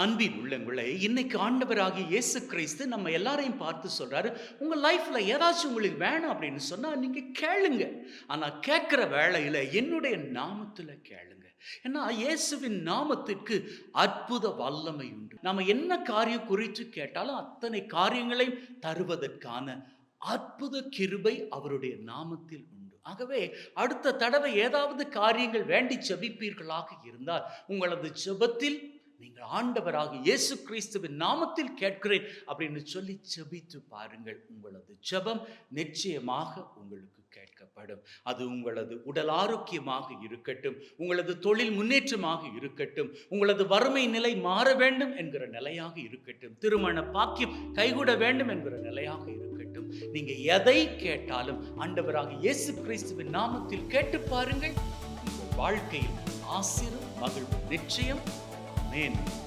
அன்பின் உள்ளங்களே, இன்னைக்கு ஆண்டவராகிய இயேசு கிறிஸ்து நம்ம எல்லாரையும் பார்த்து சொல்றாரு, உங்க லைஃப்ல ஏதாச்சும் உங்களுக்கு வேணும் அப்படின்னு சொன்னா நீங்க கேளுங்க. ஆனா கேட்கிற வேளையில என்னுடைய நாமத்துல கேளுங்க. ஏன்னா இயேசுவின் நாமத்திற்கு அற்புத வல்லமை உண்டு. நாம என்ன காரியம் குறித்து கேட்டாலும் அத்தனை காரியங்களையும் தருவதற்கான அற்புத கிருபை அவருடைய நாமத்தில் உண்டு. ஆகவே அடுத்த தடவை ஏதாவது காரியங்கள் வேண்டி ஜெபிப்பீர்களாக இருந்தால் உங்களது ஜெபத்தில் நீங்கள் ஆண்டவராகிய இயேசு கிறிஸ்துவின் நாமத்தில் கேட்கிறேன் அப்படின்னு சொல்லி ஜெபித்து பாருங்கள். உங்களது ஜெபம் நிச்சயமாக உங்களுக்கு கேட்கப்படும். அது உங்களது உடல் ஆரோக்கியமாக இருக்கட்டும், உங்களது தொழில் முன்னேற்றமாக இருக்கட்டும், உங்களது வறுமை நிலை மாற வேண்டும் என்கிற நிலையாக இருக்கட்டும், திருமண பாக்கியம் கைகூட வேண்டும் என்கிற நிலையாக இருக்கட்டும். நீங்க எதை கேட்டாலும் ஆண்டவராகிய இயேசு கிறிஸ்துவின் நாமத்தில் கேட்டு பாருங்கள். உங்கள் வாழ்க்கையில் ஆசீர்வாதம் மகிழ்வு நிச்சயம். Amen.